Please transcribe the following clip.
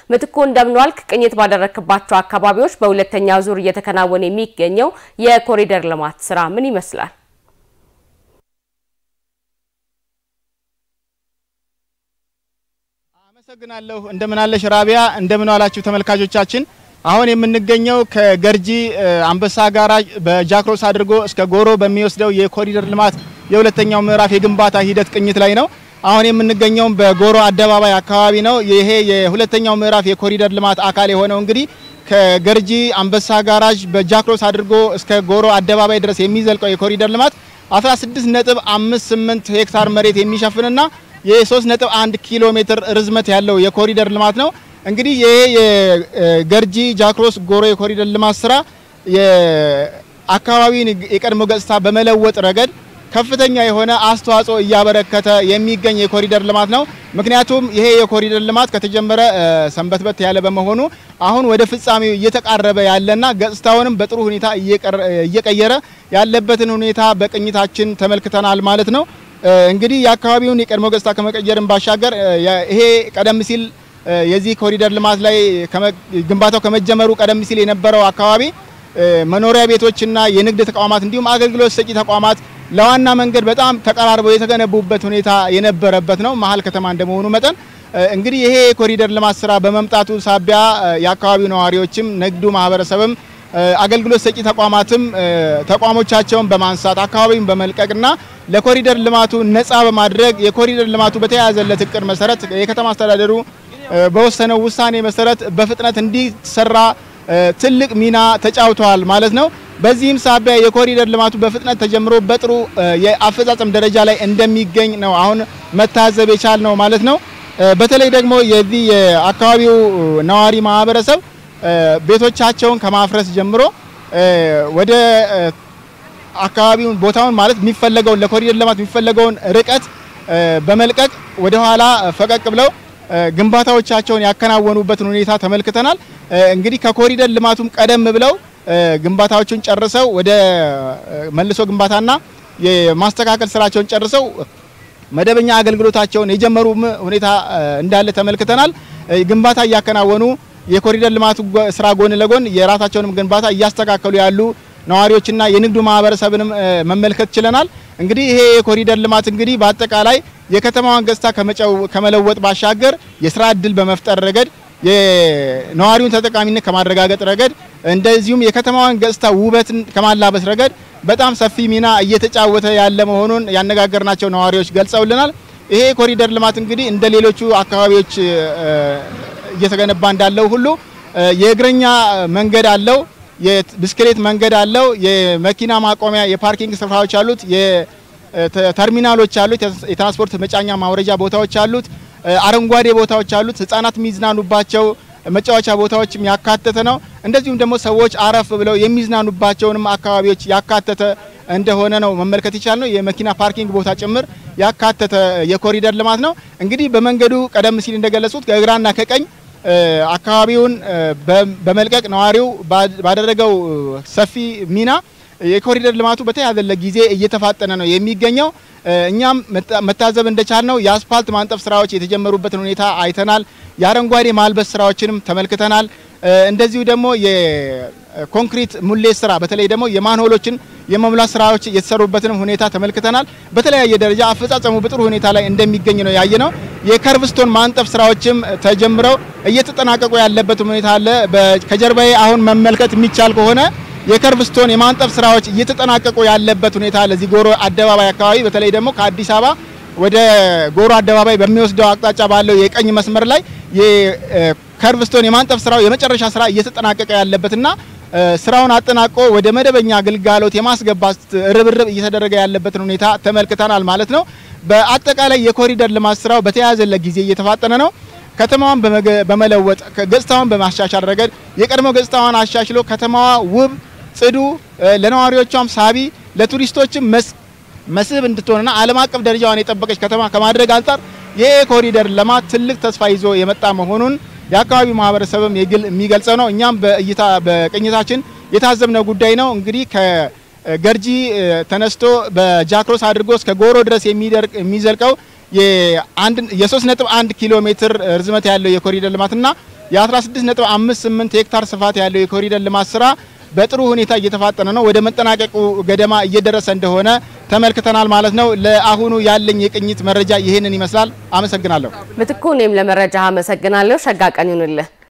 ምትኮ እንደምንዋልክ ቅኝት ባደረክባቸው አካባቢዎች በሁለተኛው ዙር እየተከናወነ የሚገኘው የኮሪደር ልማት ስራ ምን ይመስላል? አመሰግናለሁ። እንደምን አለሽ ራቢያ? እንደምን ዋላችሁ ተመልካቾቻችን? አሁን የምንገኘው ከገርጂ አንበሳ ጋራጅ በጃክሮስ አድርጎ እስከ ጎሮ በሚወስደው የኮሪደር ልማት የሁለተኛው ምዕራፍ የግንባታ ሂደት ቅኝት ላይ ነው። አሁን የምንገኘው በጎሮ አደባባይ አካባቢ ነው። ይሄ የሁለተኛው ምዕራፍ የኮሪደር ልማት አካል የሆነው እንግዲህ ከገርጂ አንበሳ ጋራጅ በጃክሮስ አድርጎ እስከ ጎሮ አደባባይ ድረስ የሚዘልቀው የኮሪደር ልማት 16.58 ሄክታር መሬት የሚሸፍንና የ3.1 ኪሎ ሜትር ርዝመት ያለው የኮሪደር ልማት ነው። እንግዲህ ይሄ የገርጂ ጃክሮስ ጎሮ የኮሪደር ልማት ስራ የአካባቢውን የቀድሞ ገጽታ በመለወጥ ረገድ ከፍተኛ የሆነ አስተዋጽኦ እያበረከተ የሚገኝ የኮሪደር ልማት ነው። ምክንያቱም ይሄ የኮሪደር ልማት ከተጀመረ ሰንበትበት ያለ በመሆኑ አሁን ወደ ፍጻሜው እየተቃረበ ያለና ገጽታውንም በጥሩ ሁኔታ እየቀየረ ያለበትን ሁኔታ በቅኝታችን ተመልክተናል ማለት ነው። እንግዲህ የአካባቢውን የቀድሞ ገጽታ ከመቀየርን ባሻገር ይሄ ቀደም ሲል የዚህ ኮሪደር ልማት ላይ ግንባታው ከመጀመሩ ቀደም ሲል የነበረው አካባቢ መኖሪያ ቤቶችና የንግድ ተቋማት እንዲሁም አገልግሎት ሰጪ ተቋማት ለዋና መንገድ በጣም ተቀራርበው የተገነቡበት ሁኔታ የነበረበት ነው። መሀል ከተማ እንደመሆኑ መጠን እንግዲህ ይሄ የኮሪደር ልማት ስራ በመምጣቱ ሳቢያ የአካባቢው ነዋሪዎችም ንግዱ ማህበረሰብም አገልግሎት ሰጪ ተቋማትም ተቋሞቻቸውን በማንሳት አካባቢውን በመልቀቅና ለኮሪደር ልማቱ ነፃ በማድረግ የኮሪደር ልማቱ በተያያዘለት እቅድ መሰረት የከተማ አስተዳደሩ በወሰነው ውሳኔ መሰረት በፍጥነት እንዲሰራ ትልቅ ሚና ተጫውተዋል ማለት ነው። በዚህም ሳቢያ የኮሪደር ልማቱ በፍጥነት ተጀምሮ በጥሩ የአፈጻጸም ደረጃ ላይ እንደሚገኝ ነው አሁን መታዘብ የቻልነው ማለት ነው። በተለይ ደግሞ የዚህ የአካባቢው ነዋሪ ማህበረሰብ ቤቶቻቸውን ከማፍረስ ጀምሮ ወደ አካባቢውን ቦታውን ማለት የሚፈለገውን ለኮሪደር ልማት የሚፈለገውን ርቀት በመልቀቅ ወደ ኋላ ፈቀቅ ብለው ግንባታዎቻቸውን ያከናወኑበትን ሁኔታ ተመልክተናል። እንግዲህ ከኮሪደር ልማቱም ቀደም ብለው ግንባታዎቹን ጨርሰው ወደ መልሶ ግንባታና የማስተካከል ስራቸውን ጨርሰው መደበኛ አገልግሎታቸውን የጀመሩ ሁኔታ እንዳለ ተመልክተናል። ግንባታ እያከናወኑ የኮሪደር ልማቱ ስራ ጎን ለጎን የራሳቸውንም ግንባታ እያስተካከሉ ያሉ ነዋሪዎችና የንግዱ ማህበረሰብንም መመልከት ችለናል። እንግዲህ ይሄ የኮሪደር ልማት እንግዲህ በአጠቃላይ የከተማዋን ገጽታ ከመለወጥ ባሻገር የስራ ዕድል በመፍጠር ረገድ የነዋሪውን ተጠቃሚነት ከማረጋገጥ ረገድ እንደዚሁም የከተማዋን ገጽታ ውበትን ከማላበስ ረገድ በጣም ሰፊ ሚና እየተጫወተ ያለ መሆኑን ያነጋገርናቸው ነዋሪዎች ገልጸውልናል። ይሄ ኮሪደር ልማት እንግዲህ እንደሌሎቹ አካባቢዎች እየተገነባ እንዳለው ሁሉ የእግረኛ መንገድ አለው፣ የብስክሌት መንገድ አለው፣ የመኪና ማቆሚያ የፓርኪንግ ስፍራዎች አሉት፣ የተርሚናሎች አሉት፣ የትራንስፖርት መጫኛ ማውረጃ ቦታዎች አሉት፣ አረንጓዴ ቦታዎች አሉት፣ ህፃናት የሚዝናኑባቸው መጫወቻ ቦታዎችም ያካተተ ነው። እንደዚሁም ደግሞ ሰዎች አረፍ ብለው የሚዝናኑባቸውንም አካባቢዎች ያካተተ እንደሆነ ነው መመልከት ይቻላል። የመኪና ፓርኪንግ ቦታ ጭምር ያካተተ የኮሪደር ልማት ነው። እንግዲህ በመንገዱ ቀደም ሲል እንደገለጹት ከግራና ከቀኝ አካባቢውን በመልቀቅ ነዋሪው ባደረገው ሰፊ ሚና የኮሪደር ልማቱ በተያዘለት ጊዜ እየተፋጠነ ነው የሚገኘው። እኛም መታዘብ እንደቻልነው የአስፋልት ማንጠፍ ስራዎች የተጀመሩበትን ሁኔታ አይተናል። የአረንጓዴ ማልበስ ስራዎችንም ተመልክተናል። እንደዚሁ ደግሞ የኮንክሪት ሙሌት ስራ በተለይ ደግሞ የማንሆሎችን የመሙላት ስራዎች የተሰሩበትን ሁኔታ ተመልክተናል። በተለያየ ደረጃ አፈጻጸሙ በጥሩ ሁኔታ ላይ እንደሚገኝ ነው ያየነው። የከርቭስቶን ማንጠፍ ስራዎችም ተጀምረው እየተጠናቀቁ ያለበት ሁኔታ አለ። ከጀርባዬ አሁን መመልከት የሚቻል ከሆነ የከርቭስቶን የማንጠፍ ስራዎች እየተጠናቀቁ ያለበት ሁኔታ ለዚህ ጎሮ አደባባይ አካባቢ በተለይ ደግሞ ከአዲስ አበባ ወደ ጎሮ አደባባይ በሚወስደው አቅጣጫ ባለው የቀኝ መስመር ላይ የከርቭስቶን የማንጠፍ ስራው የመጨረሻ ስራ እየተጠናቀቀ ያለበትና ስራውን አጠናቆ ወደ መደበኛ አገልግሎት የማስገባት ርብርብ እየተደረገ ያለበትን ሁኔታ ተመልክተናል ማለት ነው። በአጠቃላይ የኮሪደር ልማት ስራው በተያያዘለት ጊዜ እየተፋጠነ ነው። ከተማዋን በመለወጥ ገጽታዋን በማሻሻል ረገድ የቀድሞ ገጽታዋን አሻሽሎ ከተማዋ ውብ፣ ጽዱ፣ ለነዋሪዎቿም ሳቢ፣ ለቱሪስቶችም መስህብ እንድትሆንና ዓለም አቀፍ ደረጃዋን የጠበቀች ከተማ ከማድረግ አንፃር የኮሪደር ልማት ትልቅ ተስፋ ይዞ የመጣ መሆኑን የአካባቢው ማህበረሰብም የሚገልጸው ነው። እኛም በቅኝታችን የታዘብነው ጉዳይ ነው። እንግዲህ ከገርጂ ተነስቶ በጃክሮስ አድርጎ እስከ ጎሮ ድረስ የሚዘልቀው የ3.1 ኪሎ ሜትር ርዝመት ያለው የኮሪደር ልማትና የ16.58 ሄክታር ስፋት ያለው የኮሪደር ልማት ስራ በጥሩ ሁኔታ እየተፋጠነ ነው። ወደ መጠናቀቁ ገደማ እየደረሰ እንደሆነ ተመልክተናል ማለት ነው። ለአሁኑ ያለኝ የቅኝት መረጃ ይሄንን ይመስላል። አመሰግናለሁ። ምትኩ እኔም ለመረጃ አመሰግናለሁ። ሸጋ ቀን ይሁንልህ።